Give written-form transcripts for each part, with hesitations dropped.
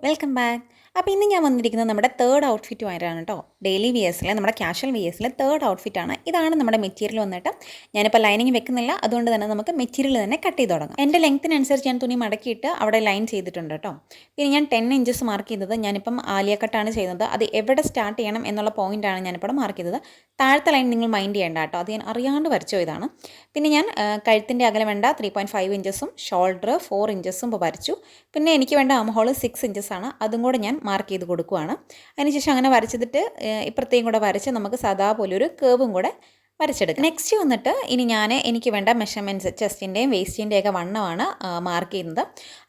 Welcome back. അപ്പോൾ ഇന്ന് ഞാൻ വന്നിരിക്കുന്നത് നമ്മുടെ തേർഡ് ഔട്ട്ഫിറ്റുമായിട്ടാണ് കേട്ടോ. ഡെയിലി വിയേഴ്സിലെ നമ്മുടെ കാഷ്വൽ വിയേഴ്സിലെ തേർഡ് ഔട്ട്ഫിറ്റാണ്. ഇതാണ് നമ്മുടെ മെറ്റീരിയൽ വന്നിട്ട്. ഞാനിപ്പോൾ ലൈനിങ് വെക്കുന്നില്ല, അതുകൊണ്ട് തന്നെ നമുക്ക് മെറ്റീരിയൽ തന്നെ കട്ട് ചെയ്ത് തുടങ്ങാം. എൻ്റെ ലെങ്ത്തിനനുസരിച്ച് ഞാൻ തുണി മടക്കിയിട്ട് അവിടെ ലൈൻ ചെയ്തിട്ടുണ്ട് കേട്ടോ. പിന്നെ ഞാൻ 10 ഇഞ്ചസ് മാർക്ക് ചെയ്തത്. ഞാനിപ്പം ആലിയ കട്ടാണ് ചെയ്യുന്നത്. അത് എവിടെ സ്റ്റാർട്ട് ചെയ്യണം എന്നുള്ള പോയിൻ്റാണ് ഞാനിപ്പോൾ മാർക്ക് ചെയ്തത്. താഴത്തെ ലൈൻ നിങ്ങൾ മൈൻഡ് ചെയ്യേണ്ട കേട്ടോ, അത് ഞാൻ അറിയാണ്ട് വരച്ചോ ഇതാണ്. പിന്നെ ഞാൻ കഴുത്തിൻ്റെ അകലം വേണ്ട 3.5 ഇഞ്ചസും ഷോൾഡർ 4 ഇഞ്ചസും ഇപ്പോൾ വരച്ചു. പിന്നെ എനിക്ക് വേണ്ട ആം ഹോൾ 6 ഇഞ്ചസാണ്, അതും കൂടെ ഞാൻ മാർക്ക് ചെയ്ത് കൊടുക്കുകയാണ്. അതിനുശേഷം അങ്ങനെ വരച്ചിട്ട് ഇപ്പുറത്തേയും കൂടെ വരച്ച് നമുക്ക് സാധാ പോലെ ഒരു കേവും കൂടെ വരച്ചെടുക്കാം. നെക്സ്റ്റ് വന്നിട്ട് ഇനി എനിക്ക് വേണ്ട മെഷർമെൻറ്റ്സ് ചെസ്റ്റിൻ്റെയും വേസ്റ്റിൻ്റെയൊക്കെ വണ്ണമാണ് മാർക്ക് ചെയ്യുന്നത്.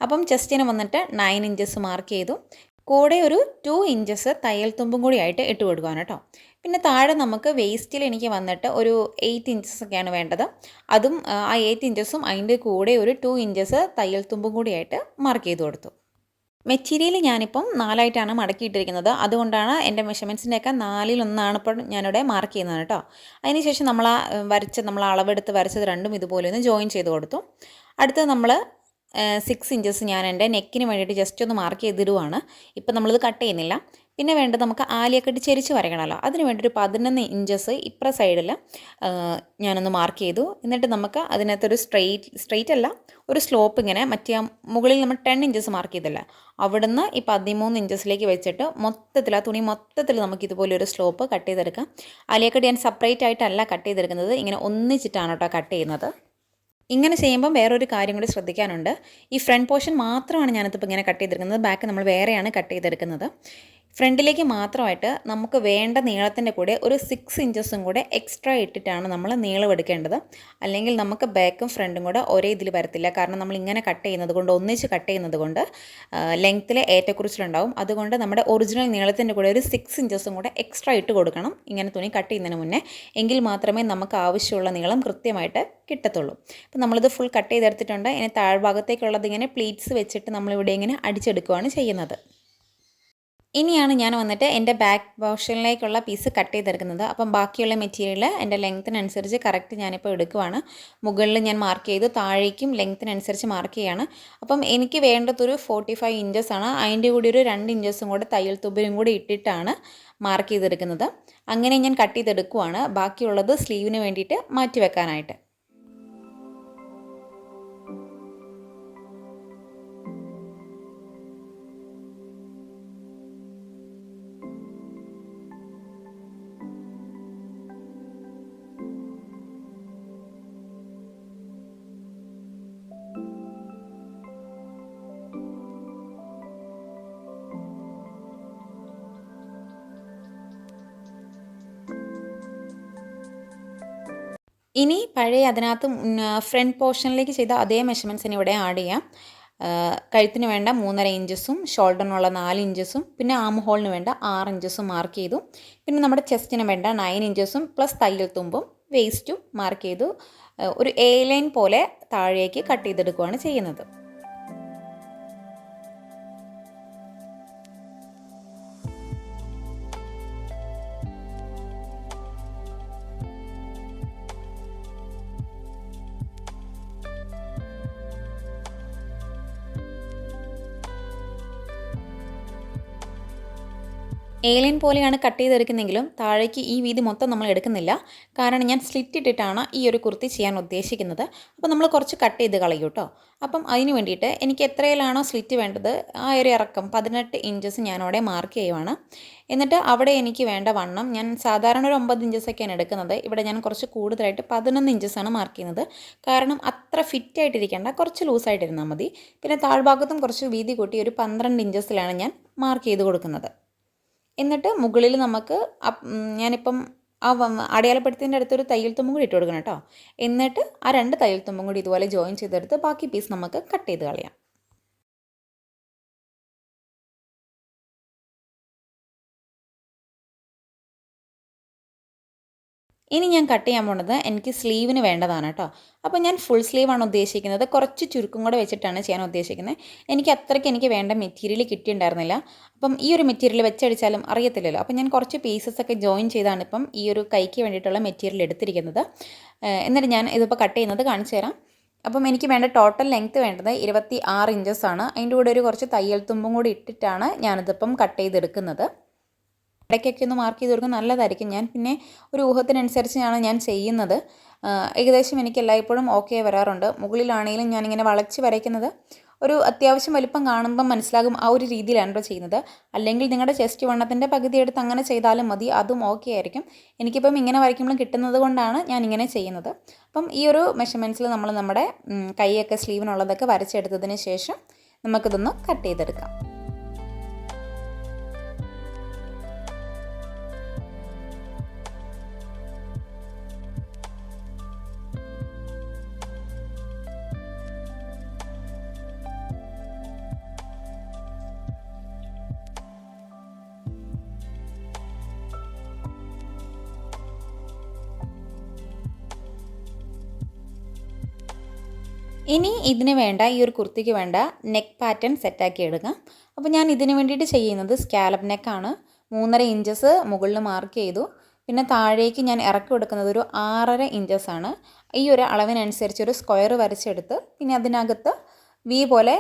അപ്പം ചെസ്റ്റിന് വന്നിട്ട് 9 ഇഞ്ചസ് മാർക്ക് ചെയ്തു. കൂടെ ഒരു 2 ഇഞ്ചസ് തയ്യൽ തുമ്പും കൂടി ആയിട്ട് ഇട്ട് കൊടുക്കുകയാണ് കേട്ടോ. പിന്നെ താഴെ നമുക്ക് വേസ്റ്റിൽ എനിക്ക് വന്നിട്ട് ഒരു 8 ഇഞ്ചസ് ഒക്കെയാണ് വേണ്ടത്. അതും ആ 8 ഇഞ്ചസും അതിൻ്റെ കൂടെ ഒരു 2 ഇഞ്ചസ് തയ്യൽ തുമ്പും കൂടിയായിട്ട് മാർക്ക് ചെയ്ത് കൊടുത്തു. മെറ്റീരിയൽ ഞാനിപ്പം 4ആയിട്ടാണ് മടക്കിയിട്ടിരിക്കുന്നത്. അതുകൊണ്ടാണ് എൻ്റെ മെഷർമെൻറ്റ്സിൻ്റെയൊക്കെ 4-1 ഇപ്പോൾ ഞാനിവിടെ മാർക്ക് ചെയ്യുന്നത് കേട്ടോ. അതിനുശേഷം നമ്മൾ അളവെടുത്ത് വരച്ചത് രണ്ടും ഇതുപോലെ ഒന്ന് ജോയിൻ ചെയ്ത് കൊടുത്തു. അടുത്തത് നമ്മൾ 6 ഇഞ്ചസ് ഞാൻ എൻ്റെ നെക്കിന് വേണ്ടിയിട്ട് ജസ്റ്റ് ഒന്ന് മാർക്ക് ചെയ്തിടുവാണ്. ഇപ്പം നമ്മളിത് കട്ട് ചെയ്യുന്നില്ല. പിന്നെ വേണ്ടത് നമുക്ക് ആലിയൊക്കെ ചെരിച്ച് വരയ്ക്കണമല്ലോ, അതിന് വേണ്ടി ഒരു 11 ഇഞ്ചസ് ഇപ്പുറ സൈഡിൽ ഞാനൊന്ന് മാർക്ക് ചെയ്തു. എന്നിട്ട് നമുക്ക് അതിനകത്തൊരു സ്ട്രെയിറ്റ് അല്ല, ഒരു സ്ലോപ്പ് ഇങ്ങനെ മറ്റേ മുകളിൽ നമ്മൾ 10 ഇഞ്ചസ് മാർക്ക് ചെയ്തില്ല, അവിടുന്ന് ഈ 13 ഇഞ്ചസിലേക്ക് വെച്ചിട്ട് മൊത്തത്തിൽ ആ തുണി മൊത്തത്തിൽ നമുക്ക് ഇതുപോലെ ഒരു സ്ലോപ്പ് കട്ട് ചെയ്തെടുക്കാം. ആലിയക്കടി ഞാൻ സെപ്പറേറ്റ് ആയിട്ടല്ല കട്ട് ചെയ്തെടുക്കുന്നത്, ഇങ്ങനെ ഒന്നിച്ചിട്ടാണ് കേട്ടോ കട്ട് ചെയ്യുന്നത്. ഇങ്ങനെ ചെയ്യുമ്പം വേറൊരു കാര്യം കൂടി ശ്രദ്ധിക്കാനുണ്ട്. ഈ ഫ്രണ്ട് പോർഷൻ മാത്രമാണ് ഞാനിതിപ്പോൾ ഇങ്ങനെ കട്ട് ചെയ്തെടുക്കുന്നത്, ബാക്ക് നമ്മൾ വേറെയാണ് കട്ട് ചെയ്തെടുക്കുന്നത്. ഫ്രണ്ടിലേക്ക് മാത്രമായിട്ട് നമുക്ക് വേണ്ട നീളത്തിൻ്റെ കൂടെ ഒരു 6 ഇഞ്ചസും കൂടെ എക്സ്ട്രാ ഇട്ടിട്ടാണ് നമ്മൾ നീളം എടുക്കേണ്ടത്. അല്ലെങ്കിൽ നമുക്ക് ബാക്കും ഫ്രണ്ടും കൂടെ ഒരേ ഇതിൽ വരത്തില്ല. കാരണം നമ്മൾ ഇങ്ങനെ കട്ട് ചെയ്യുന്നത് കൊണ്ട്, ഒന്നിച്ച് കട്ട് ചെയ്യുന്നത് കൊണ്ട് ലെങ്ത്തിൽ ഏറ്റക്കുറിച്ചിലുണ്ടാവും. അതുകൊണ്ട് നമ്മുടെ ഒറിജിനൽ നീളത്തിൻ്റെ കൂടെ ഒരു 6 ഇഞ്ചസും കൂടെ എക്സ്ട്രാ ഇട്ട് കൊടുക്കണം ഇങ്ങനെ തുണി കട്ട് ചെയ്യുന്നതിന് മുന്നേ. എങ്കിൽ മാത്രമേ നമുക്ക് ആവശ്യമുള്ള നീളം കൃത്യമായിട്ട് കിട്ടത്തുള്ളൂ. അപ്പോൾ നമ്മളിത് ഫുൾ കട്ട് ചെയ്തെടുത്തിട്ടുണ്ട്. ഇനി താഴ്ഭാഗത്തേക്കുള്ളത് ഇങ്ങനെ പ്ലീറ്റ്സ് വെച്ചിട്ട് നമ്മളിവിടെ ഇങ്ങനെ അടിച്ചെടുക്കുകയാണ് ചെയ്യുന്നത്. ഇനിയാണ് ഞാൻ വന്നിട്ട് എൻ്റെ ബാക്ക് പോർഷനിലേക്കുള്ള പീസ് കട്ട് ചെയ്തെടുക്കുന്നത്. അപ്പം ബാക്കിയുള്ള മെറ്റീരിയൽ എൻ്റെ ലെങ്ത്തിനനുസരിച്ച് കറക്റ്റ് ഞാനിപ്പോൾ എടുക്കുവാണ്. മുകളിൽ ഞാൻ മാർക്ക് ചെയ്തു, താഴേക്കും ലെങ്ത്തിനനുസരിച്ച് മാർക്ക് ചെയ്യുകയാണ്. അപ്പം എനിക്ക് വേണ്ടതൊരു 45 ഇഞ്ചസാണ്. അതിൻ്റെ കൂടി ഒരു 2 ഇഞ്ചസും കൂടെ തയ്യൽ തുമ്പരും കൂടി ഇട്ടിട്ടാണ് മാർക്ക് ചെയ്തെടുക്കുന്നത്. അങ്ങനെ ഞാൻ കട്ട് ചെയ്തെടുക്കുവാണ്. ബാക്കിയുള്ളത് സ്ലീവിന് വേണ്ടിയിട്ട് മാറ്റി വെക്കാനായിട്ട്. ഇനി പഴയ അതിനകത്ത് ഫ്രണ്ട് പോർഷനിലേക്ക് ചെയ്ത അതേ മെഷർമെൻറ്റ്സിന് ഇവിടെ ആഡ് ചെയ്യാം. കഴുത്തിന് വേണ്ട 3.5 ഇഞ്ചസും ഷോൾഡറിനുള്ള 4 ഇഞ്ചസും പിന്നെ ആം ഹോളിന് വേണ്ട 6 ഇഞ്ചസും മാർക്ക് ചെയ്തു. പിന്നെ നമ്മുടെ ചെസ്റ്റിന് വേണ്ട 9 ഇഞ്ചസും പ്ലസ് തയ്യൽ തുമ്പും വേസ്റ്റും മാർക്ക് ചെയ്തു. ഒരു എ ലൈൻ പോലെ താഴേക്ക് കട്ട് ചെയ്തെടുക്കുകയാണ് ചെയ്യുന്നത്. ഏലൈൻ പോലെയാണ് കട്ട് ചെയ്തെടുക്കുന്നെങ്കിലും താഴേക്ക് ഈ വീതി മൊത്തം നമ്മൾ എടുക്കുന്നില്ല. കാരണം ഞാൻ സ്ലിറ്റ് ഇട്ടിട്ടാണ് ഈ ഒരു കുർത്തി ചെയ്യാൻ ഉദ്ദേശിക്കുന്നത്. അപ്പോൾ നമ്മൾ കുറച്ച് കട്ട് ചെയ്ത് കളയും കേട്ടോ. അപ്പം അതിന് വേണ്ടിയിട്ട് എനിക്ക് എത്രയിലാണോ സ്ലിറ്റ് വേണ്ടത് ആ ഒരു ഇറക്കം 18 ഇഞ്ചസ് ഞാനവിടെ മാർക്ക് ചെയ്യുവാണ്. എന്നിട്ട് അവിടെ എനിക്ക് വേണ്ട വണ്ണം ഞാൻ സാധാരണ ഒരു 9 ഇഞ്ചസൊക്കെയാണ് എടുക്കുന്നത്. ഇവിടെ ഞാൻ കുറച്ച് കൂടുതലായിട്ട് 11 ഇഞ്ചസാണ് മാർക്ക് ചെയ്യുന്നത്. കാരണം അത്ര ഫിറ്റായിട്ടിരിക്കേണ്ട, കുറച്ച് ലൂസായിട്ടിരുന്നാൽ മതി. പിന്നെ താഴ്ഭാഗത്തും കുറച്ച് വീതി കൂട്ടി ഒരു 12 ഇഞ്ചസിലാണ് ഞാൻ മാർക്ക് ചെയ്ത് കൊടുക്കുന്നത്. എന്നിട്ട് മുകളിൽ നമുക്ക് ഞാനിപ്പം ആ അടയാളപ്പെടുത്തിയതിൻ്റെ അടുത്തൊരു തയ്യൽ തുമ്പും കൂടി ഇട്ട് കൊടുക്കണം കേട്ടോ. എന്നിട്ട് ആ 2 തയ്യൽ തുമ്പും കൂടി ഇതുപോലെ ജോയിൻ ചെയ്തെടുത്ത് ബാക്കി പീസ് നമുക്ക് കട്ട് ചെയ്ത് കളയാം. ഇനി ഞാൻ കട്ട് ചെയ്യാൻ പോണത് എനിക്ക് സ്ലീവിന് വേണ്ടതാണ് കേട്ടോ. അപ്പോൾ ഞാൻ ഫുൾ സ്ലീവാണ് ഉദ്ദേശിക്കുന്നത്. കുറച്ച് ചുരുക്കം കൂടെ വെച്ചിട്ടാണ് ചെയ്യാൻ ഉദ്ദേശിക്കുന്നത്. എനിക്ക് വേണ്ട മെറ്റീരിയൽ കിട്ടിയിട്ടുണ്ടായിരുന്നില്ല. അപ്പം ഈ ഒരു മെറ്റീരിയൽ വെച്ചടിച്ചാലും അറിയത്തില്ലല്ലോ. അപ്പം ഞാൻ കുറച്ച് പീസസൊക്കെ ജോയിൻ ചെയ്താണ് ഇപ്പം ഈ ഒരു കൈക്ക് വേണ്ടിയിട്ടുള്ള മെറ്റീരിയൽ എടുത്തിരിക്കുന്നത്. എന്നിട്ട് ഞാൻ ഇതിപ്പോൾ കട്ട് ചെയ്യുന്നത് കാണിച്ചു തരാം. അപ്പം എനിക്ക് വേണ്ട ടോട്ടൽ ലെങ്ത്ത് വേണ്ടത് 26 ഇഞ്ചസാണ്. അതിൻ്റെ കൂടെ ഒരു കുറച്ച് തയ്യൽ തുമ്പും കൂടി ഇട്ടിട്ടാണ് ഞാനിതിപ്പം കട്ട് ചെയ്തെടുക്കുന്നത്. ഇടയ്ക്കൊക്കെ ഒന്ന് മാർക്ക് ചെയ്ത് കൊടുക്കുന്നത് നല്ലതായിരിക്കും. ഞാൻ പിന്നെ ഒരു ഊഹത്തിനനുസരിച്ചാണ് ഞാൻ ചെയ്യുന്നത്. ഏകദേശം എനിക്ക് എല്ലായ്പ്പോഴും ഓക്കെ വരാറുണ്ട്. മുകളിലാണെങ്കിലും ഞാനിങ്ങനെ വളച്ച് വരയ്ക്കുന്നത് ഒരു അത്യാവശ്യം വലിപ്പം കാണുമ്പം മനസ്സിലാകും ആ ഒരു രീതിയിലാണ് ചെയ്യുന്നത്. അല്ലെങ്കിൽ നിങ്ങളുടെ ചെസ്റ്റ് വണ്ണത്തിൻ്റെ പകുതി എടുത്ത് അങ്ങനെ ചെയ്താലും മതി, അതും ഓക്കെ ആയിരിക്കും. എനിക്കിപ്പം ഇങ്ങനെ വരയ്ക്കുമ്പോഴും കിട്ടുന്നത് കൊണ്ടാണ് ഞാൻ ഇങ്ങനെ ചെയ്യുന്നത്. അപ്പം ഈ ഒരു മെഷർമെൻറ്റ്സിൽ നമ്മൾ നമ്മുടെ കൈയൊക്കെ സ്ലീവിനുള്ളതൊക്കെ വരച്ചെടുത്തതിന് ശേഷം നമുക്കിതൊന്ന് കട്ട് ചെയ്തെടുക്കാം. ഇനി ഇതിന് വേണ്ട ഈ ഒരു കുർത്തിക്ക് വേണ്ട നെക്ക് പാറ്റേൺ സെറ്റാക്കി എടുക്കാം. അപ്പോൾ ഞാൻ ഇതിന് വേണ്ടിയിട്ട് ചെയ്യുന്നത് സ്കാലപ്പ് നെക്കാണ്. 3.5 ഇഞ്ചസ് മുകളിൽ മാർക്ക് ചെയ്തു. പിന്നെ താഴേക്ക് ഞാൻ ഇറക്കി കൊടുക്കുന്നത് ഒരു 6.5 ഇഞ്ചസാണ്. ഈ ഒരു അളവിനനുസരിച്ച് ഒരു സ്ക്വയർ വരച്ചെടുത്ത് പിന്നെ അതിനകത്ത് വി പോലെ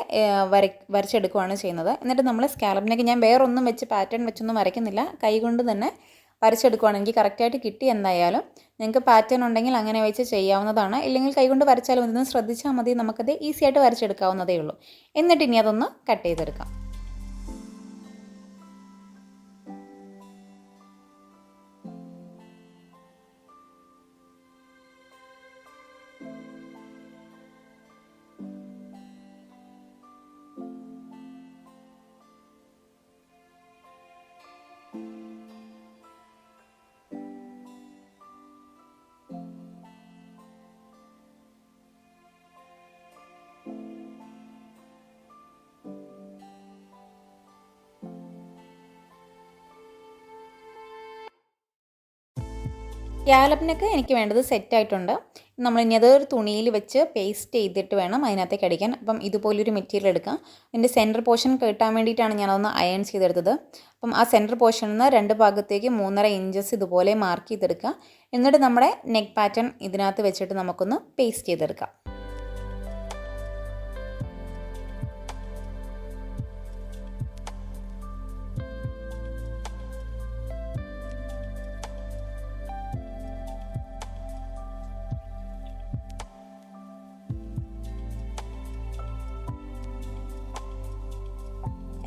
വരച്ചെടുക്കുകയാണ് ചെയ്യുന്നത്. എന്നിട്ട് നമ്മൾ സ്കാലപ്പ് നെക്ക് ഞാൻ വേറൊന്നും വെച്ച് പാറ്റേൺ വെച്ചൊന്നും വരയ്ക്കുന്നില്ല, കൈകൊണ്ട് തന്നെ വരച്ചെടുക്കുകയാണ്. എനിക്ക് കറക്റ്റായിട്ട് കിട്ടി. എന്തായാലും നിങ്ങൾക്ക് പാറ്റേൺ ഉണ്ടെങ്കിൽ അങ്ങനെ വെച്ച് ചെയ്യാവുന്നതാണ്, ഇല്ലെങ്കിൽ കൈകൊണ്ട് വരച്ചാലും ഇതൊന്ന് ശ്രദ്ധിച്ചാൽ മതി, നമുക്കത് ഈസി ആയിട്ട് വരച്ചെടുക്കാവുന്നതേ ഉള്ളൂ. എന്നിട്ട് ഇനി അതൊന്ന് കട്ട് ചെയ്തെടുക്കാം. സ്കാലപ്പിനൊക്കെ എനിക്ക് വേണ്ടത് സെറ്റായിട്ടുണ്ട്. നമ്മളിനി അതൊരു തുണിയിൽ വെച്ച് പേസ്റ്റ് ചെയ്തിട്ട് വേണം അതിനകത്തേക്ക് അടിക്കാൻ. അപ്പം ഇതുപോലൊരു മെറ്റീരിയൽ എടുക്കാം. ഇതിൻ്റെ സെൻറ്റർ പോർഷൻ കിട്ടാൻ വേണ്ടിയിട്ടാണ് ഞാനതൊന്ന് അയൺ ചെയ്തെടുത്തത്. അപ്പം ആ സെൻറ്റർ പോർഷനിൽ നിന്ന് 2 ഭാഗത്തേക്ക് 3.5 ഇഞ്ചസ് ഇതുപോലെ മാർക്ക് ചെയ്തെടുക്കുക. എന്നിട്ട് നമ്മുടെ നെക്ക് പാറ്റേൺ ഇതിനകത്ത് വെച്ചിട്ട് നമുക്കൊന്ന് പേസ്റ്റ് ചെയ്തെടുക്കാം.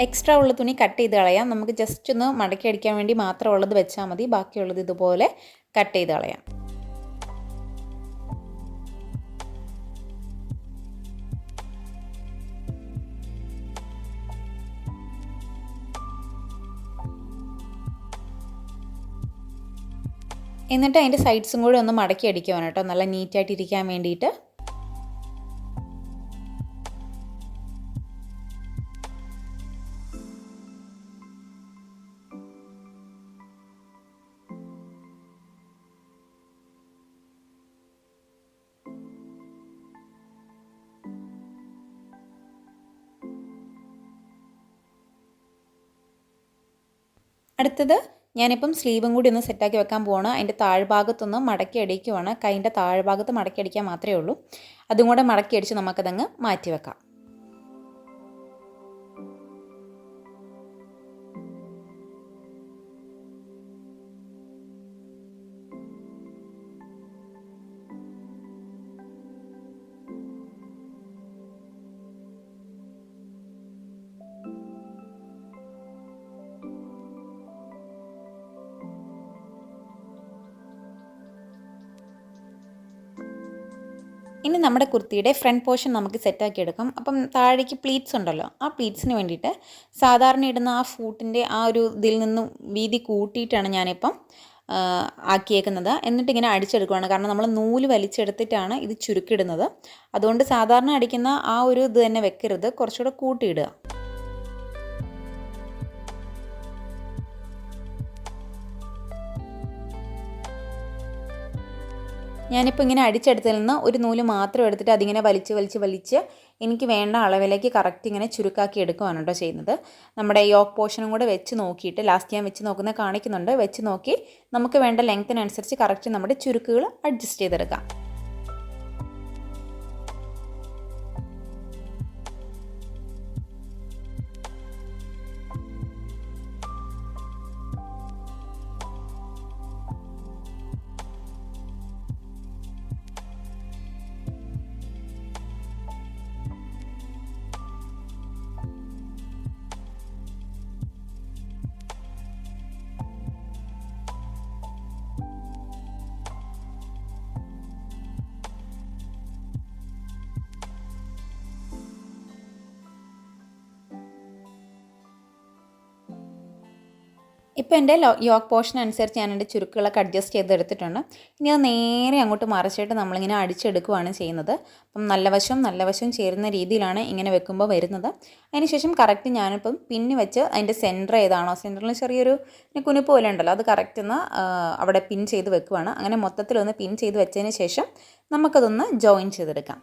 എക്സ്ട്രാ ഉള്ള തുണി കട്ട് ചെയ്ത് കളയാം. നമുക്ക് ജസ്റ്റ് ഒന്ന് മടക്കി അടിക്കാൻ വേണ്ടി മാത്രമുള്ളത് വെച്ചാൽ മതി. ബാക്കിയുള്ളത് ഇതുപോലെ കട്ട് ചെയ്ത് കളയാം. എന്നിട്ട് അതിൻ്റെ സൈഡ്സും കൂടി ഒന്ന് മടക്കി അടിക്കുവാണ് കേട്ടോ, നല്ല നീറ്റായിട്ടിരിക്കാൻ വേണ്ടിയിട്ട്. അടുത്തത് ഞാനിപ്പം സ്ലീവും കൂടി ഒന്ന് സെറ്റാക്കി വെക്കാൻ പോവാണ്. അതിൻ്റെ താഴ്ഭാഗത്തൊന്ന് മടക്കി അടിക്കുവാണ്. കൈൻ്റെ താഴ്ഭാഗത്ത് മടക്കി അടിക്കാൻ മാത്രമേ ഉള്ളൂ. അതും കൂടെ മടക്കി അടിച്ച് നമുക്കതങ്ങ് മാറ്റി വെക്കാം. ഇനി നമ്മുടെ കുർത്തിയുടെ ഫ്രണ്ട് പോർഷൻ നമുക്ക് സെറ്റാക്കി എടുക്കാം. അപ്പം താഴേക്ക് പ്ലീറ്റ്സ് ഉണ്ടല്ലോ, ആ പ്ലീറ്റ്സിന് വേണ്ടിയിട്ട് സാധാരണ ഇടുന്ന ആ ഫൂട്ടിൻ്റെ ആ ഒരു ഇതിൽ നിന്നും വീതി കൂട്ടിയിട്ടാണ് ഞാനിപ്പം ആക്കിയേക്കുന്നത്. എന്നിട്ട് ഇങ്ങനെ അടിച്ചെടുക്കുകയാണ്. കാരണം നമ്മൾ നൂല് വലിച്ചെടുത്തിട്ടാണ് ഇത് ചുരുക്കിടുന്നത്. അതുകൊണ്ട് സാധാരണ അടിക്കുന്ന ആ ഒരു ഇത് തന്നെ വെക്കരുത്, കുറച്ചുകൂടെ കൂട്ടിയിടുക. ഞാനിപ്പോൾ ഇങ്ങനെ അടിച്ചെടുത്തതിൽ നിന്ന് ഒരു നൂല് മാത്രം എടുത്തിട്ട് അതിങ്ങനെ വലിച്ച് എനിക്ക് വേണ്ട അളവിലേക്ക് കറക്റ്റ് ഇങ്ങനെ ചുരുക്കാക്കി എടുക്കുകയാണ് കേട്ടോ ചെയ്യുന്നത്. നമ്മുടെ യോക്ക് പോർഷനും കൂടെ വെച്ച് നോക്കിയിട്ട്, ലാസ്റ്റ് ഞാൻ വെച്ച് നോക്കുന്നത് കാണിക്കുന്നുണ്ട്, വെച്ച് നോക്കി നമുക്ക് വേണ്ട ലെങ്ത്തിനനുസരിച്ച് കറക്റ്റ് നമ്മുടെ ചുരുക്കുകൾ അഡ്ജസ്റ്റ് ചെയ്തെടുക്കാം. ഇപ്പോൾ എൻ്റെ യോക്ക് പോർഷൻ അനുസരിച്ച് ഞാൻ എൻ്റെ ചുരുക്കുകളൊക്കെ അഡ്ജസ്റ്റ് ചെയ്തെടുത്തിട്ടുണ്ട്. ഇനി അത് നേരെ അങ്ങോട്ട് മറിച്ചിട്ട് നമ്മളിങ്ങനെ അടിച്ചെടുക്കുകയാണ് ചെയ്യുന്നത്. അപ്പം നല്ല വശം ചേരുന്ന രീതിയിലാണ് ഇങ്ങനെ വെക്കുമ്പോൾ വരുന്നത്. അതിനുശേഷം കറക്റ്റ് ഞാനിപ്പം പിന്ന് വെച്ച് അതിൻ്റെ സെൻറ്റർ ഏതാണോ, സെൻറ്ററിൽ ചെറിയൊരു കുനിപ്പ് പോലെ ഉണ്ടല്ലോ, അത് കറക്റ്റ് ഒന്ന് അവിടെ പിൻ ചെയ്ത് വെക്കുവാണ്. അങ്ങനെ മൊത്തത്തിലൊന്ന് പിൻ ചെയ്ത് വെച്ചതിന് ശേഷം നമുക്കതൊന്ന് ജോയിൻ ചെയ്തെടുക്കാം.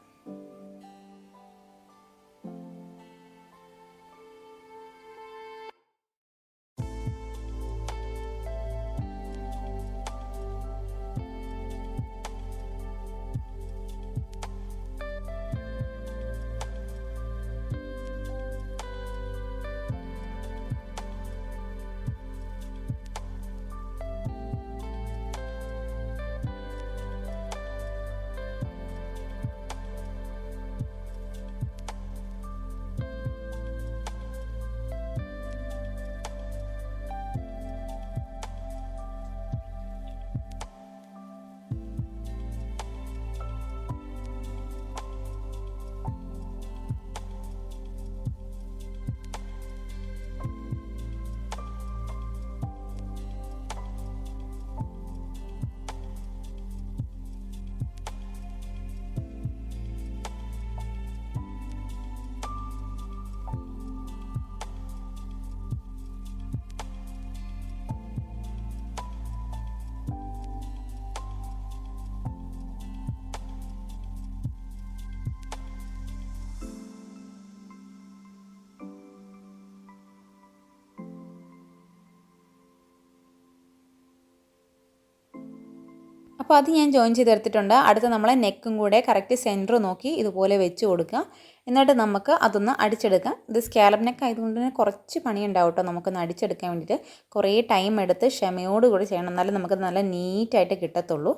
അപ്പോൾ അത് ഞാൻ ജോയിൻ ചെയ്തെടുത്തിട്ടുണ്ട്. അടുത്ത നമ്മളെ നെക്കും കൂടെ കറക്റ്റ് സെൻറ്റർ നോക്കി ഇതുപോലെ വെച്ച് കൊടുക്കുക. എന്നിട്ട് നമുക്ക് അതൊന്ന് അടിച്ചെടുക്കാം. ഇത് സ്കാലപ്പ് നെക്ക് ആയതുകൊണ്ട് തന്നെ കുറച്ച് പണിയുണ്ടാവും കേട്ടോ. നമുക്കൊന്ന് അടിച്ചെടുക്കാൻ വേണ്ടിയിട്ട് കുറേ ടൈം എടുത്ത് ക്ഷമയോടുകൂടി ചെയ്യണം, എന്നാലും നമുക്ക് നല്ല നീറ്റായിട്ട് കിട്ടത്തുള്ളൂ.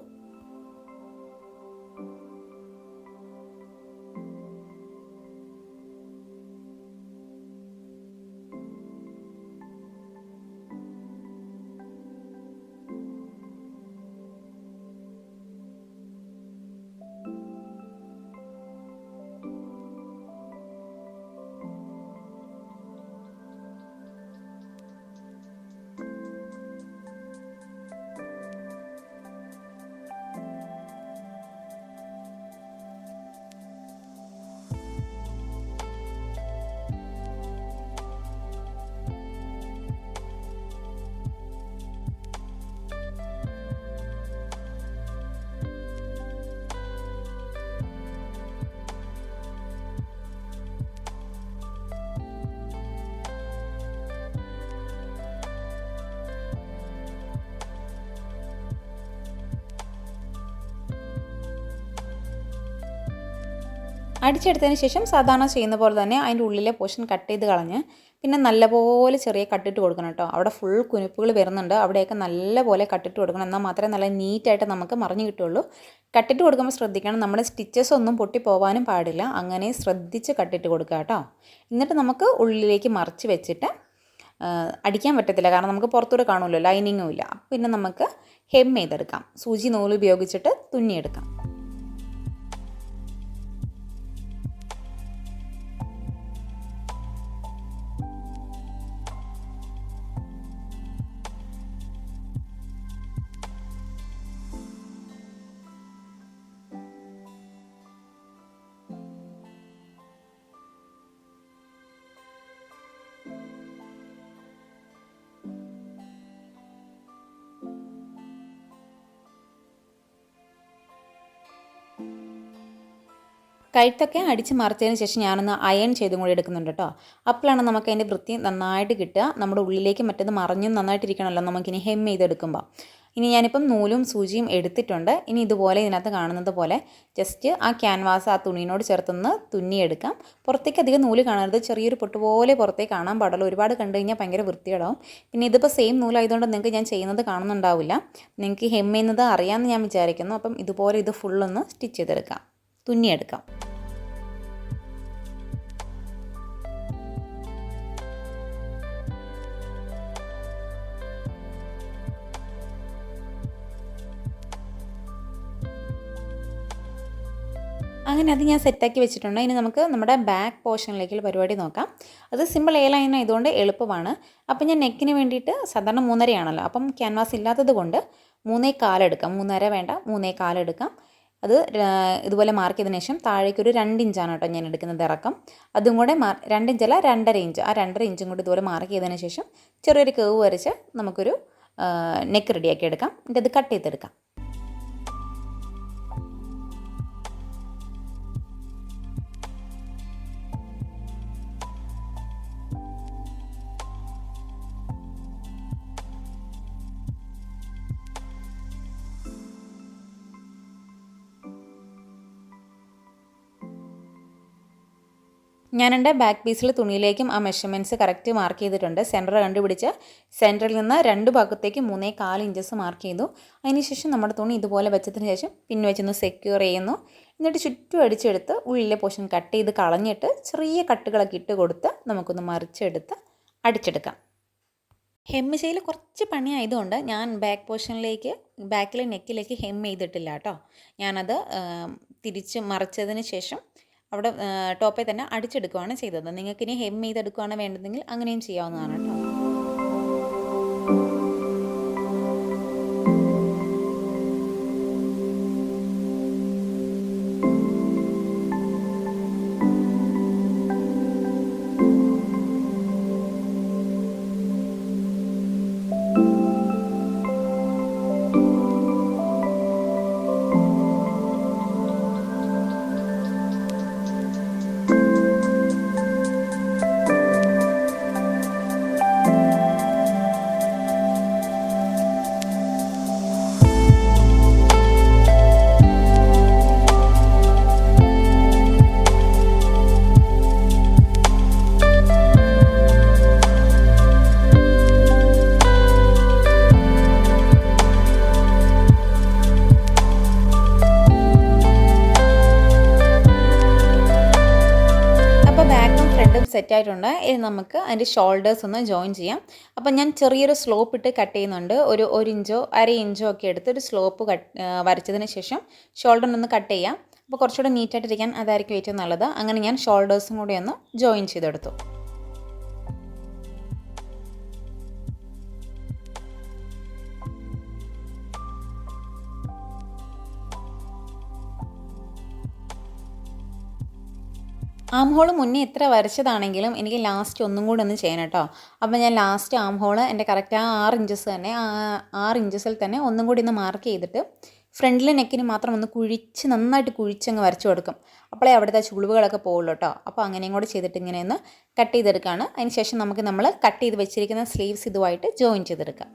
അടിച്ചെടുത്തതിന് ശേഷം സാധാരണ ചെയ്യുന്ന പോലെ തന്നെ അതിൻ്റെ ഉള്ളിലെ പോർഷൻ കട്ട് ചെയ്ത് കളഞ്ഞ് പിന്നെ നല്ലപോലെ ചെറിയ കട്ടിട്ട് കൊടുക്കണം കേട്ടോ. അവിടെ ഫുൾ കുനിപ്പുകൾ വരുന്നുണ്ട്, അവിടെയൊക്കെ നല്ലപോലെ കട്ടിട്ട് കൊടുക്കണം. എന്നാൽ മാത്രമേ നല്ല നീറ്റായിട്ട് നമുക്ക് മറിഞ്ഞ് കിട്ടുള്ളൂ. കട്ടിട്ട് കൊടുക്കുമ്പോൾ ശ്രദ്ധിക്കണം, നമ്മുടെ സ്റ്റിച്ചസ് ഒന്നും പൊട്ടിപ്പോവാനും പാടില്ല. അങ്ങനെ ശ്രദ്ധിച്ച് കട്ടിട്ട് കൊടുക്കുക കേട്ടോ. എന്നിട്ട് നമുക്ക് ഉള്ളിലേക്ക് മറിച്ച് വെച്ചിട്ട് അടിക്കാൻ പറ്റത്തില്ല, കാരണം നമുക്ക് പുറത്തൂടെ കാണുമല്ലോ, ലൈനിങ്ങും ഇല്ല. പിന്നെ നമുക്ക് ഹെം ചെയ്തെടുക്കാം, സൂചി നൂല് ഉപയോഗിച്ചിട്ട് തുന്നിയെടുക്കാം. കഴുത്തൊക്കെ അടിച്ച് മറിച്ചതിന് ശേഷം ഞാനൊന്ന് അയൺ ചെയ്തും കൂടി എടുക്കുന്നുണ്ട് കേട്ടോ. അപ്പോഴാണ് നമുക്ക് അതിൻ്റെ വൃത്തി നന്നായിട്ട് കിട്ടുക. നമ്മുടെ ഉള്ളിലേക്ക് മറ്റേത് മറിഞ്ഞും നന്നായിട്ടിരിക്കണമല്ലോ നമുക്കിനി ഹെം ചെയ്തെടുക്കുമ്പോൾ. ഇനി ഞാനിപ്പം നൂലും സൂചിയും എടുത്തിട്ടുണ്ട്. ഇനി ഇതുപോലെ ഇതിനകത്ത് കാണുന്നത് പോലെ ജസ്റ്റ് ആ ക്യാൻവാസ് ആ തുണിയോട് ചേർത്തൊന്ന് തുന്നിയെടുക്കാം. പുറത്തേക്ക് അധികം നൂല് കാണരുത്, ചെറിയൊരു പൊട്ട് പോലെ പുറത്തേക്ക് കാണാൻ പാടുള്ളൂ. ഒരുപാട് കണ്ടു കഴിഞ്ഞാൽ ഭയങ്കര വൃത്തികേടാവും. പിന്നെ ഇതിപ്പോൾ സെയിം നൂലായതുകൊണ്ട് നിങ്ങൾക്ക് ഞാൻ ചെയ്യുന്നത് കാണുന്നുണ്ടാവില്ല. നിങ്ങൾക്ക് ഹെം ചെയ്യുന്നത് അറിയാമെന്ന് ഞാൻ വിചാരിക്കുന്നു. അപ്പം ഇതുപോലെ ഇത് ഫുള്ളൊന്ന് സ്റ്റിച്ച് ചെയ്തെടുക്കാം, തുന്നിയെടുക്കാം. അങ്ങനെ അത് ഞാൻ സെറ്റാക്കി വെച്ചിട്ടുണ്ട്. ഇനി നമുക്ക് നമ്മുടെ ബാക്ക് പോർഷനിലേക്കുള്ള പരിപാടി നോക്കാം. അത് സിമ്പിൾ എ ലൈൻ ആയതുകൊണ്ട് എളുപ്പമാണ്. അപ്പം ഞാൻ നെക്കിന് വേണ്ടിയിട്ട് സാധാരണ 3.5 ആണല്ലോ, അപ്പം ക്യാൻവാസ് ഇല്ലാത്തത് കൊണ്ട് 3.25 എടുക്കാം. 3.5 വേണ്ട, 3.25 എടുക്കാം. അത് ഇതുപോലെ മാർക്ക് ചെയ്തതിന് ശേഷം താഴേക്കൊരു 2 ഇഞ്ചാണ് കേട്ടോ ഞാൻ എടുക്കുന്നത് ഇറക്കം. അതും കൂടെ 2 ഇഞ്ചല്ല 2.5 ഇഞ്ച്, ആ 2.5 ഇഞ്ചും കൂടി ഇതുപോലെ മാർക്ക് ചെയ്തതിന് ശേഷം ചെറിയൊരു കേവ് വരച്ച് നമുക്കൊരു നെക്ക് റെഡിയാക്കി എടുക്കാം. എന്നിട്ട് അത് കട്ട് ചെയ്തെടുക്കാം. ഞാൻ എൻ്റെ ബാക്ക് പീസിൽ തുണിയിലേക്കും ആ മെഷർമെൻറ്റ്സ് കറക്റ്റ് മാർക്ക് ചെയ്തിട്ടുണ്ട്. സെൻറ്റർ കണ്ടുപിടിച്ച് സെൻറ്ററിൽ നിന്ന് 2 ഭാഗത്തേക്ക് 3.25 ഇഞ്ചസ് മാർക്ക് ചെയ്തു. അതിനുശേഷം നമ്മുടെ തുണി ഇതുപോലെ വെച്ചതിന് ശേഷം പിൻ വെച്ചൊന്ന് സെക്യൂർ ചെയ്യുന്നു. എന്നിട്ട് ചുറ്റും അടിച്ചെടുത്ത് ഉള്ളിലെ പോർഷൻ കട്ട് ചെയ്ത് കളഞ്ഞിട്ട് ചെറിയ കട്ടുകളൊക്കെ ഇട്ട് കൊടുത്ത് നമുക്കൊന്ന് മറിച്ചെടുത്ത് അടിച്ചെടുക്കാം. ഹെമ്മ് ചെയ്യൽ കുറച്ച് പണിയായതുകൊണ്ട് ഞാൻ ബാക്ക് പോർഷനിലേക്ക് ബാക്കിലെ നെക്കിലേക്ക് ഹെമ്മ് ചെയ്തിട്ടില്ല കേട്ടോ. ഞാനത് തിരിച്ച് മറിച്ചതിന് ശേഷം അവിടെ ടോപ്പിൽ തന്നെ അടിച്ചെടുക്കുകയാണ് ചെയ്തത്. നിങ്ങൾക്കിനി ഹെമ്മ് ചെയ്തെടുക്കുകയാണ് വേണ്ടതെങ്കിൽ അങ്ങനെയും ചെയ്യാവുന്നതാണ് കേട്ടോ. സെറ്റായിട്ടുണ്ട്. ഇനി നമുക്ക് അതിൻ്റെ ഷോൾഡേഴ്സ് ഒന്ന് ജോയിൻ ചെയ്യാം. അപ്പം ഞാൻ ചെറിയൊരു സ്ലോപ്പ് ഇട്ട് കട്ട് ചെയ്യുന്നുണ്ട്. ഒരു 1 ഇഞ്ചോ 1/2 ഇഞ്ചോ ഒക്കെ എടുത്ത് ഒരു സ്ലോപ്പ് വരച്ചതിന് ശേഷം ഷോൾഡറിനൊന്ന് കട്ട് ചെയ്യാം. അപ്പോൾ കുറച്ചുകൂടെ നീറ്റായിട്ടിരിക്കാൻ അതായിരിക്കും ഏറ്റവും നല്ലത്. അങ്ങനെ ഞാൻ ഷോൾഡേഴ്സും കൂടി ഒന്ന് ജോയിൻ ചെയ്തെടുത്തു. ആം ഹോൾ മുന്നേ എത്ര വരച്ചതാണെങ്കിലും എനിക്ക് ലാസ്റ്റ് ഒന്നും കൂടി ഒന്ന് ചെയ്യണം കേട്ടോ. അപ്പോൾ ഞാൻ ലാസ്റ്റ് ആം ഹോൾ എൻ്റെ കറക്റ്റ് ആ 6 ഇഞ്ചസ് തന്നെ 6 ഇഞ്ചസിൽ തന്നെ ഒന്നും കൂടി ഒന്ന് മാർക്ക് ചെയ്തിട്ട് ഫ്രണ്ടിലെ നെക്കിന് മാത്രം ഒന്ന് നന്നായിട്ട് കുഴിച്ചങ്ങ് വരച്ചു കൊടുക്കും. അപ്പോഴേ അവിടുത്തെ ചുളിവുകളൊക്കെ പോകുള്ളൂ കേട്ടോ. അപ്പോൾ അങ്ങനെയും കൂടി ചെയ്തിട്ട് ഇങ്ങനെ ഒന്ന് കട്ട് ചെയ്തെടുക്കുകയാണ്. അതിന് ശേഷം നമ്മൾ കട്ട് ചെയ്ത് വെച്ചിരിക്കുന്ന സ്ലീവ്സ് ഇതുമായിട്ട് ജോയിൻ ചെയ്തെടുക്കാം.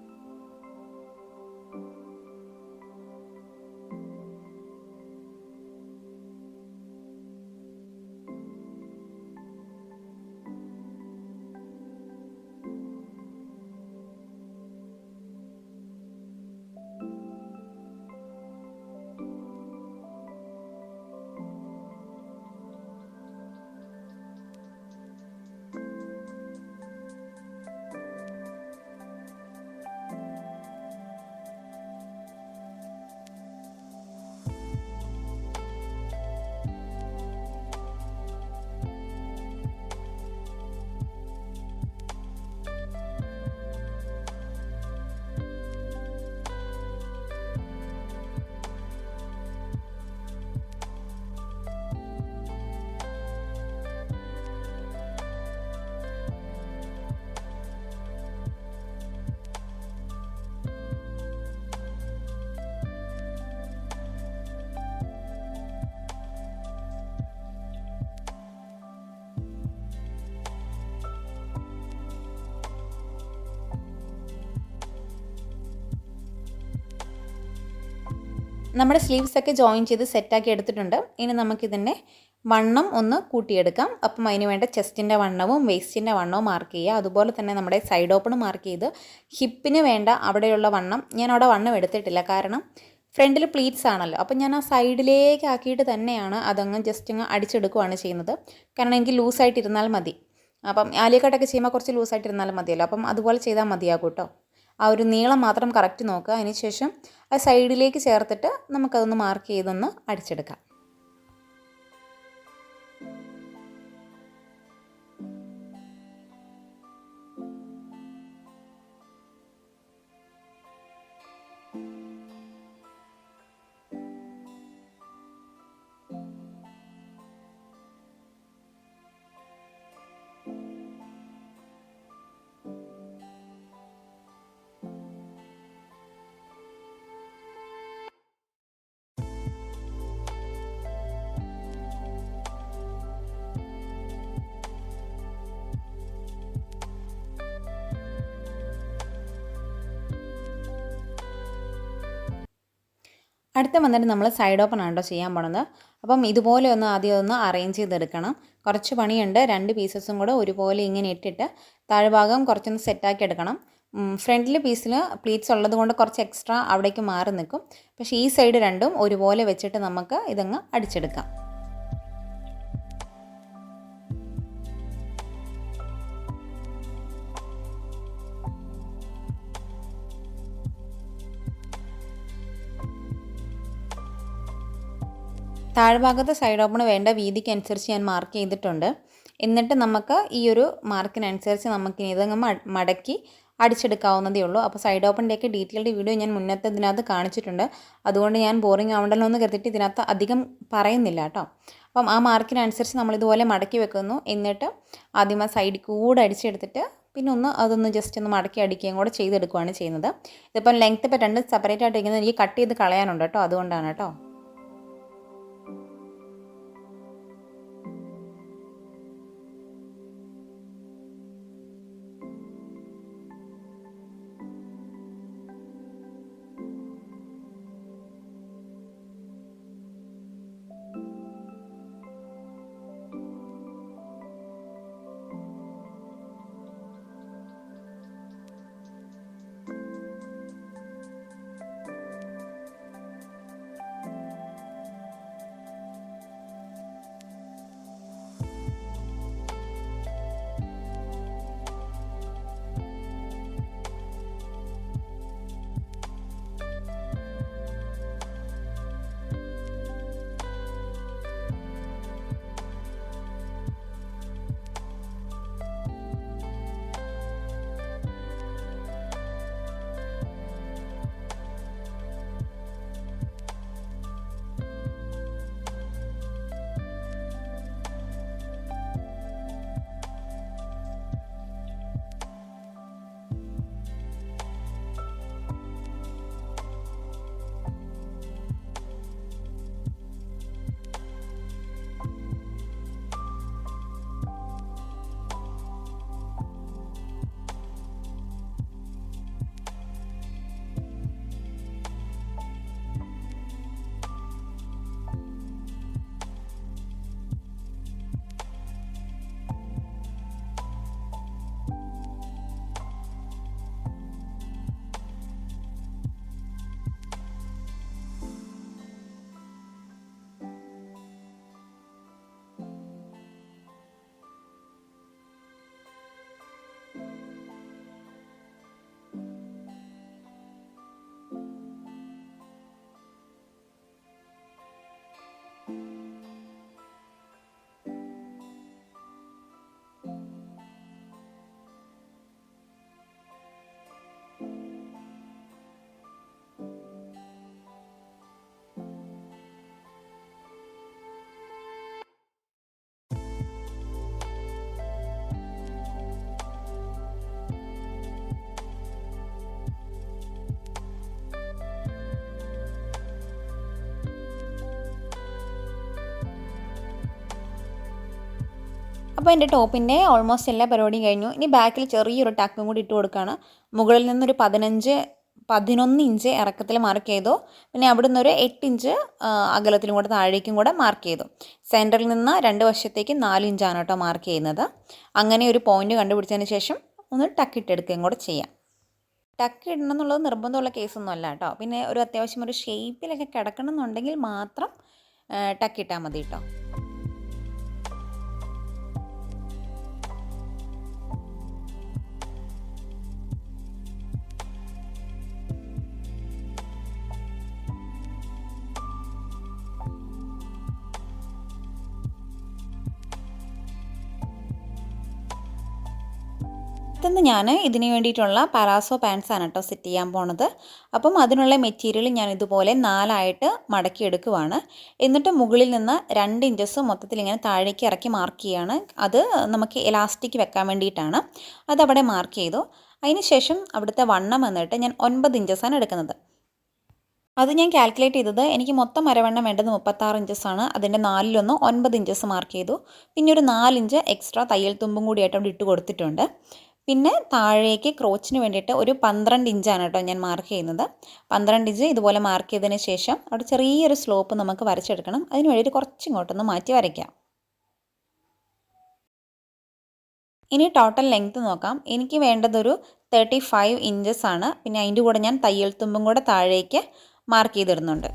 നമ്മുടെ സ്ലീവ്സൊക്കെ ജോയിൻ ചെയ്ത് സെറ്റാക്കി എടുത്തിട്ടുണ്ട്. ഇനി നമുക്കിതിൻ്റെ വണ്ണം ഒന്ന് കൂട്ടിയെടുക്കാം. അപ്പം അതിന് വേണ്ട ചെസ്റ്റിൻ്റെ വണ്ണവും വേസ്റ്റിൻ്റെ വണ്ണവും മാർക്ക് ചെയ്യുക. അതുപോലെ തന്നെ നമ്മുടെ സൈഡ് ഓപ്പൺ മാർക്ക് ചെയ്ത് ഹിപ്പിന് വേണ്ട അവിടെയുള്ള വണ്ണം ഞാൻ അവിടെ വണ്ണം എടുത്തിട്ടില്ല. കാരണം ഫ്രണ്ടിൽ പ്ലീറ്റ്സ് ആണല്ലോ. അപ്പം ഞാൻ ആ സൈഡിലേക്ക് ആക്കിയിട്ട് തന്നെയാണ് അതങ്ങ് ജസ്റ്റ് അങ്ങ് അടിച്ചെടുക്കുകയാണ് ചെയ്യുന്നത്. കാരണം എനിക്ക് ലൂസായിട്ടിരുന്നാൽ മതി. അപ്പം ആലിയ കട്ടൊക്കെ ചെയ്യുമ്പോൾ കുറച്ച് ലൂസായിട്ടിരുന്നാലും മതിയല്ലോ. അപ്പം അതുപോലെ ചെയ്താൽ മതിയാകും കേട്ടോ. ആ ഒരു നീളം മാത്രം കറക്റ്റ് നോക്കുക. അതിന് ശേഷം ആ സൈഡിലേക്ക് ചേർത്തിട്ട് നമുക്കതൊന്ന് മാർക്ക് ചെയ്തൊന്ന് അടിച്ചെടുക്കാം. അടുത്ത വന്നിട്ട് നമ്മൾ സൈഡ് ഓപ്പൺ ആണോ ചെയ്യാൻ പോണത്. അപ്പം ഇതുപോലെ ആദ്യം ഒന്ന് അറേഞ്ച് ചെയ്തെടുക്കണം. കുറച്ച് പണിയുണ്ട്. 2 പീസസും കൂടെ ഒരുപോലെ ഇങ്ങനെ ഇട്ടിട്ട് താഴ്ഭാഗം കുറച്ചൊന്ന് സെറ്റാക്കി എടുക്കണം. ഫ്രണ്ടിലെ പീസിൽ പ്ലീറ്റ്സ് ഉള്ളത് കൊണ്ട് കുറച്ച് എക്സ്ട്രാ അവിടേക്ക് മാറി നിൽക്കും. പക്ഷേ ഈ സൈഡ് രണ്ടും ഒരുപോലെ വെച്ചിട്ട് നമുക്ക് ഇതങ്ങ് അടിച്ചെടുക്കാം. താഴ്ഭാഗത്ത് സൈഡ് ഓപ്പൺ വേണ്ട വീതിക്ക് അനുസരിച്ച് ഞാൻ മാർക്ക് ചെയ്തിട്ടുണ്ട്. എന്നിട്ട് നമുക്ക് ഈ ഒരു മാർക്കിനനുസരിച്ച് നമുക്കിനി ഇതങ്ങ് മടക്കി അടിച്ചെടുക്കാവുന്നതേ ഉള്ളൂ. അപ്പോൾ സൈഡ് ഓപ്പണിൻ്റെയൊക്കെ ഡീറ്റെയിൽഡ് വീഡിയോ ഞാൻ മുന്നത്തെ ഇതിനകത്ത് കാണിച്ചിട്ടുണ്ട്. അതുകൊണ്ട് ഞാൻ ബോറിംഗ് ആവണ്ടല്ലോ എന്ന് കരുതിയിട്ട് ഇതിനകത്ത് അധികം പറയുന്നില്ല കേട്ടോ. അപ്പം ആ മാർക്കിനനുസരിച്ച് നമ്മളിതുപോലെ മടക്കി വെക്കുന്നു. എന്നിട്ട് ആദ്യം ആ സൈഡിൽ കൂടെ അടിച്ചെടുത്തിട്ട് പിന്നെ അതൊന്ന് ജസ്റ്റ് ഒന്ന് മടക്കി അടിക്കുകയും കൂടെ ചെയ്തെടുക്കുകയാണ് ചെയ്യുന്നത്. ഇതിപ്പം ലെങ്ത്ത് ഇപ്പോൾ 2 സെപ്പറേറ്റ് ആയിട്ട് ഇരിക്കുന്നത് എനിക്ക് കട്ട് ചെയ്ത് കളയാനുണ്ട് കേട്ടോ. അതുകൊണ്ടാണ് കേട്ടോ. അപ്പോൾ എൻ്റെ ടോപ്പിൻ്റെ ഓൾമോസ്റ്റ് എല്ലാ പരിപാടിയും കഴിഞ്ഞു. ഇനി ബാക്കിൽ ചെറിയൊരു ടക്കും കൂടി ഇട്ട് കൊടുക്കുകയാണ്. മുകളിൽ നിന്നൊരു 11 ഇഞ്ച് ഇറക്കത്തിൽ മാർക്ക് ചെയ്തു. പിന്നെ അവിടെ നിന്നൊരു 8 ഇഞ്ച് അകലത്തിലും കൂടെ താഴേക്കും കൂടെ മാർക്ക് ചെയ്തു. സെൻറ്ററിൽ നിന്ന് 2 വശത്തേക്ക് 4 ഇഞ്ചാണ് കേട്ടോ മാർക്ക് ചെയ്യുന്നത്. അങ്ങനെ ഒരു പോയിൻ്റ് കണ്ടുപിടിച്ചതിന് ശേഷം ഒന്ന് ടക്കിട്ടെടുക്കുകയും കൂടെ ചെയ്യാം. ടക്ക് ഇടണം എന്നുള്ളത് നിർബന്ധമുള്ള കേസൊന്നും അല്ല കേട്ടോ. പിന്നെ ഒരു അത്യാവശ്യം ഒരു ഷേപ്പിലൊക്കെ കിടക്കണം എന്നുണ്ടെങ്കിൽ മാത്രം ടക്കിട്ടാൽ മതി കേട്ടോ. ഞാൻ ഇതിന് വേണ്ടിയിട്ടുള്ള പലാസോ പാൻസാണ് കേട്ടോ സെറ്റ് ചെയ്യാൻ പോണത്. അപ്പം അതിനുള്ള മെറ്റീരിയൽ ഞാൻ ഇതുപോലെ 4ആയിട്ട് മടക്കി എടുക്കുവാണ്. എന്നിട്ട് മുകളിൽ നിന്ന് 2 ഇഞ്ചസ് മൊത്തത്തിൽ ഇങ്ങനെ താഴേക്ക് ഇറക്കി മാർക്ക് ചെയ്യുകയാണ്. അത് നമുക്ക് എലാസ്റ്റിക് വെക്കാൻ വേണ്ടിയിട്ടാണ്. അതവിടെ മാർക്ക് ചെയ്തു. അതിന് ശേഷം അവിടുത്തെ വണ്ണം വന്നിട്ട് ഞാൻ 9 ഇഞ്ചസാണ് എടുക്കുന്നത്. അത് ഞാൻ കാൽക്കുലേറ്റ് ചെയ്തത് എനിക്ക് മൊത്തം അരവണ്ണം വേണ്ടത് 36 ഇഞ്ചസാണ്. അതിൻ്റെ 4 9 ഇഞ്ചസ് മാർക്ക് ചെയ്തു. പിന്നെ ഒരു 4 ഇഞ്ച് എക്സ്ട്രാ തയ്യൽ തുമ്പും കൂടിയായിട്ട് അവിടെ ഇട്ട് കൊടുത്തിട്ടുണ്ട്. പിന്നെ താഴേക്ക് ക്രോച്ചിന് വേണ്ടിയിട്ട് ഒരു 12 ഇഞ്ചാണ് കേട്ടോ ഞാൻ മാർക്ക് ചെയ്യുന്നത്. 12 ഇഞ്ച് ഇതുപോലെ മാർക്ക് ചെയ്തതിന് ശേഷം അവിടെ ചെറിയൊരു സ്ലോപ്പ് നമുക്ക് വരച്ചെടുക്കണം. അതിന് വേണ്ടിയിട്ട് കുറച്ചിങ്ങോട്ടൊന്ന് മാറ്റി വരയ്ക്കാം. ഇനി ടോട്ടൽ ലെങ്ത്ത് നോക്കാം. എനിക്ക് വേണ്ടതൊരു 35 ഇഞ്ചസ് ആണ്. പിന്നെ അതിൻ്റെ കൂടെ ഞാൻ തയ്യൽ തുമ്പും കൂടെ താഴേക്ക് മാർക്ക് ചെയ്തിടുന്നുണ്ട്.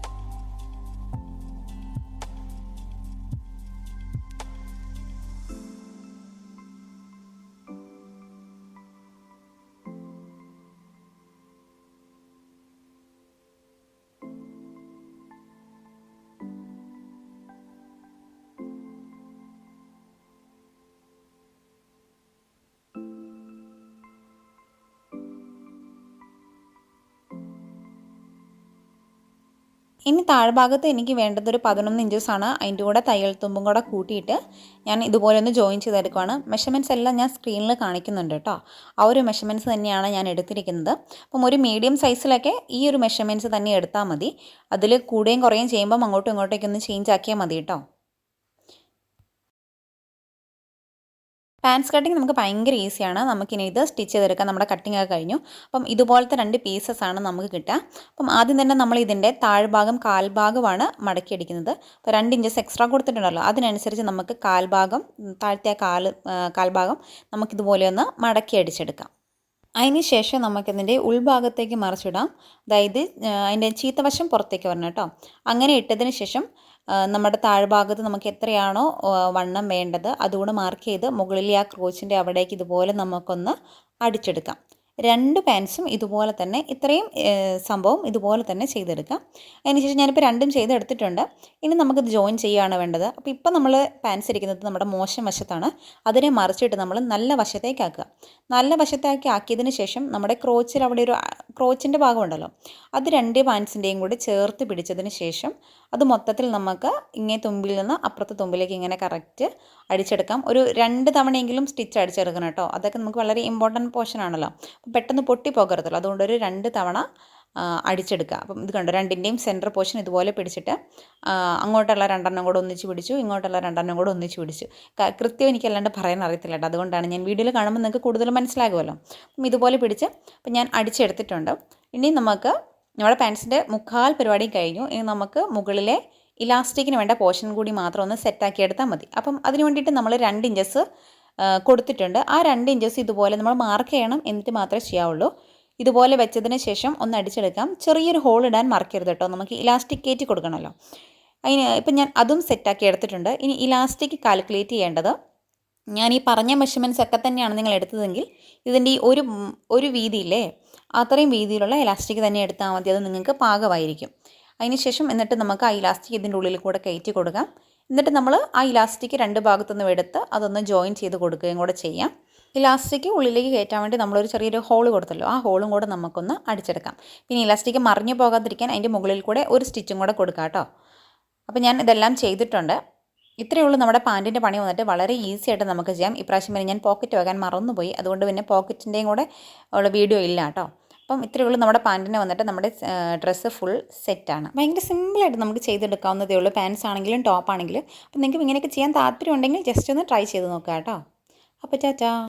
ഇനി താഴ്ഭാഗത്ത് എനിക്ക് വേണ്ടത് ഒരു 11 ഇഞ്ചസാണ്. അതിൻ്റെ കൂടെ തയ്യൽ തുമ്പും കൂടെ കൂട്ടിയിട്ട് ഞാൻ ഇതുപോലെ ഒന്ന് ജോയിൻ ചെയ്തെടുക്കുകയാണ്. മെഷർമെൻറ്റ്സ് എല്ലാം ഞാൻ സ്ക്രീനിൽ കാണിക്കുന്നുണ്ട് കേട്ടോ. ആ ഒരു മെഷർമെൻറ്റ്സ് തന്നെയാണ് ഞാൻ എടുത്തിരിക്കുന്നത്. അപ്പം ഒരു മീഡിയം സൈസിലൊക്കെ ഈ ഒരു മെഷർമെൻറ്റ്സ് തന്നെ എടുത്താൽ മതി. അതിൽ കൂടുകയും കുറയുകയും ചെയ്യുമ്പം അങ്ങോട്ടും ഇങ്ങോട്ടേക്കൊന്ന് ചേഞ്ച് ആക്കിയാൽ മതി കേട്ടോ. പാൻസ് കട്ടിങ് നമുക്ക് ഭയങ്കര ഈസിയാണ്. നമുക്കിനി ഇത് സ്റ്റിച്ച് ചെയ്തെടുക്കാം. നമ്മുടെ കട്ടിങ് ഒക്കെ കഴിഞ്ഞു. അപ്പം ഇതുപോലത്തെ 2 പീസസ് ആണ് നമുക്ക് കിട്ടുക. അപ്പം ആദ്യം തന്നെ നമ്മൾ ഇതിൻ്റെ താഴ്ഭാഗം കാൽഭാഗമാണ് മടക്കിയടിക്കുന്നത്. അപ്പോൾ 2 ഇഞ്ചസ് എക്സ്ട്രാ കൊടുത്തിട്ടുണ്ടല്ലോ, അതിനനുസരിച്ച് നമുക്ക് കാൽഭാഗം താഴത്തെ കാൽഭാഗം നമുക്കിതുപോലെ ഒന്ന് മടക്കി അടിച്ചെടുക്കാം. അതിന് ശേഷം നമുക്കിതിൻ്റെ ഉൾഭാഗത്തേക്ക് മറിച്ചിടാം. അതായത് അതിൻ്റെ ചീത്തവശം പുറത്തേക്ക് വരണം കേട്ടോ. അങ്ങനെ ഇട്ടതിന് ശേഷം നമ്മുടെ താഴ്ഭാഗത്ത് നമുക്ക് എത്രയാണോ വണ്ണം വേണ്ടത് അതുകൂടെ മാർക്ക് ചെയ്ത് മുകളിൽ ആ ക്രോച്ചിൻ്റെ അവിടേക്ക് ഇതുപോലെ നമുക്കൊന്ന് അടിച്ചെടുക്കാം. 2 പാൻസും ഇതുപോലെ തന്നെ ഇത്രയും സംഭവം ഇതുപോലെ തന്നെ ചെയ്തെടുക്കാം. അതിനുശേഷം ഞാനിപ്പോൾ രണ്ടും ചെയ്തെടുത്തിട്ടുണ്ട്. ഇനി നമുക്കിത് ജോയിൻ ചെയ്യുകയാണ് വേണ്ടത്. അപ്പോൾ ഇപ്പോൾ നമ്മൾ പാൻസ് ഇരിക്കുന്നത് നമ്മുടെ മോശം വശത്താണ്. അതിനെ മറിച്ചിട്ട് നമ്മൾ നല്ല വശത്തേക്ക് ആക്കുക. നല്ല വശത്തേക്ക് ആക്കിയതിന് ശേഷം നമ്മുടെ ക്രോച്ചിൽ അവിടെ ഒരു ക്രോച്ചിൻ്റെ ഭാഗമുണ്ടല്ലോ, അത് 2 പാൻസിൻ്റെയും കൂടി ചേർത്ത് പിടിച്ചതിന് ശേഷം അത് മൊത്തത്തിൽ നമുക്ക് ഇങ്ങേ തുമ്പിൽ നിന്ന് അപ്പുറത്തെ തുമ്പിലേക്ക് ഇങ്ങനെ കറക്റ്റ് അടിച്ചെടുക്കാം. ഒരു 2 തവണയെങ്കിലും സ്റ്റിച്ച് അടിച്ചെടുക്കണം കേട്ടോ. അതൊക്കെ നമുക്ക് വളരെ ഇമ്പോർട്ടൻറ്റ് പോർഷൻ ആണല്ലോ. പെട്ടെന്ന് പൊട്ടിപ്പോകരുതല്ലോ, അതുകൊണ്ട് ഒരു 2 തവണ അടിച്ചെടുക്കുക. അപ്പം ഇത് കണ്ടോ, രണ്ടിൻ്റെയും സെൻറ്റർ പോർഷൻ ഇതുപോലെ പിടിച്ചിട്ട് അങ്ങോട്ടുള്ള 2 കൂടെ ഒന്നിച്ച് പിടിച്ചു, ഇങ്ങോട്ടുള്ള 2 കൂടെ ഒന്നിച്ച് പിടിച്ചു. കൃത്യം എനിക്കല്ലാണ്ട് പറയാൻ അറിയത്തില്ല കേട്ടോ, അതുകൊണ്ടാണ് ഞാൻ വീഡിയോയിൽ കാണുമ്പോൾ നിങ്ങൾക്ക് കൂടുതൽ മനസ്സിലാകുമല്ലോ. അപ്പം ഇതുപോലെ പിടിച്ച് അപ്പം ഞാൻ അടിച്ചെടുത്തിട്ടുണ്ട്. ഇനി നമുക്ക് നമ്മുടെ പാൻസിൻ്റെ മുക്കാൽ പരിപാടി കഴിഞ്ഞു. ഇനി നമുക്ക് മുകളിലെ ഇലാസ്റ്റിക്കിന് വേണ്ട പോർഷൻ കൂടി മാത്രം ഒന്ന് സെറ്റാക്കി എടുത്താൽ മതി. അപ്പം അതിന് വേണ്ടിയിട്ട് നമ്മൾ 2 ഇഞ്ചസ് കൊടുത്തിട്ടുണ്ട്. ആ 2 ഇഞ്ചസ് ഇതുപോലെ നമ്മൾ മാർക്ക് ചെയ്യണം, എന്നിട്ട് മാത്രമേ ചെയ്യാവുള്ളൂ. ഇതുപോലെ വെച്ചതിന് ശേഷം ഒന്ന് അടിച്ചെടുക്കാം. ചെറിയൊരു ഹോൾ ഇടാൻ മറക്കരുത് കേട്ടോ, നമുക്ക് ഇലാസ്റ്റിക് കയറ്റി കൊടുക്കണമല്ലോ. അതിന് ഇപ്പം ഞാൻ അതും സെറ്റാക്കി എടുത്തിട്ടുണ്ട്. ഇനി ഇലാസ്റ്റിക് കാൽക്കുലേറ്റ് ചെയ്യേണ്ടത്, ഞാൻ ഈ പറഞ്ഞ മെഷർമെൻറ്റ്സ് ഒക്കെ തന്നെയാണ് നിങ്ങൾ എടുത്തതെങ്കിൽ ഇതിൻ്റെ ഈ ഒരു വീതിയില്ലേ, അത്രയും വീതിയിലുള്ള ഇലാസ്റ്റിക് തന്നെ എടുത്താൽ മതി. അത് നിങ്ങൾക്ക് പാകമായിരിക്കും. അതിനുശേഷം എന്നിട്ട് നമുക്ക് ആ ഇലാസ്റ്റിക് ഇതിൻ്റെ ഉള്ളിൽ കൂടെ കയറ്റി കൊടുക്കാം. എന്നിട്ട് നമ്മൾ ആ ഇലാസ്റ്റിക് 2 ഭാഗത്തുനിന്നും എടുത്ത് അതൊന്ന് ജോയിൻ ചെയ്ത് കൊടുക്കുകയും കൂടെ ചെയ്യാം. ഇലാസ്റ്റിക് ഉള്ളിലേക്ക് കയറ്റാൻ വേണ്ടി നമ്മളൊരു ചെറിയൊരു ഹോൾ കൊടുത്തല്ലോ, ആ ഹോളും കൂടെ നമുക്കൊന്ന് അടിച്ചെടുക്കാം. പിന്നെ ഇലാസ്റ്റിക് മറിഞ്ഞു പോകാതിരിക്കാൻ അതിൻ്റെ മുകളിൽ കൂടെ ഒരു സ്റ്റിച്ചും കൂടെ കൊടുക്കാം കേട്ടോ. അപ്പോൾ ഞാൻ ഇതെല്ലാം ചെയ്തിട്ടുണ്ട്. ഇത്രയേ ഉള്ളൂ നമ്മുടെ പാൻറ്റിൻ്റെ പണി വന്നിട്ട്. വളരെ ഈസി ആയിട്ട് നമുക്ക് ചെയ്യാം. ഇപ്രാവശ്യം വരെ ഞാൻ പോക്കറ്റ് വെക്കാൻ മറന്നുപോയി, അതുകൊണ്ട് പിന്നെ പോക്കറ്റിൻ്റെയും കൂടെ ഉള്ള വീഡിയോ ഇല്ല കേട്ടോ. അപ്പം ഇത്രയേ ഉള്ളൂ നമ്മുടെ പാൻറ്റിന് വന്നിട്ട് നമ്മുടെ ഡ്രസ്സ് ഫുൾ സെറ്റാണ്. ഭയങ്കര സിമ്പിളായിട്ട് നമുക്ക് ചെയ്തെടുക്കാവുന്നതേ ഉള്ളൂ, പാൻസ് ആണെങ്കിലും ടോപ്പ് ആണെങ്കിലും. അപ്പം നിങ്ങൾക്ക് ഇങ്ങനെയൊക്കെ ചെയ്യാൻ താല്പര്യം ഉണ്ടെങ്കിൽ ജസ്റ്റ് ഒന്ന് ട്രൈ ചെയ്ത് നോക്കുക കേട്ടോ. അപ്പോൾ ടാറ്റാ.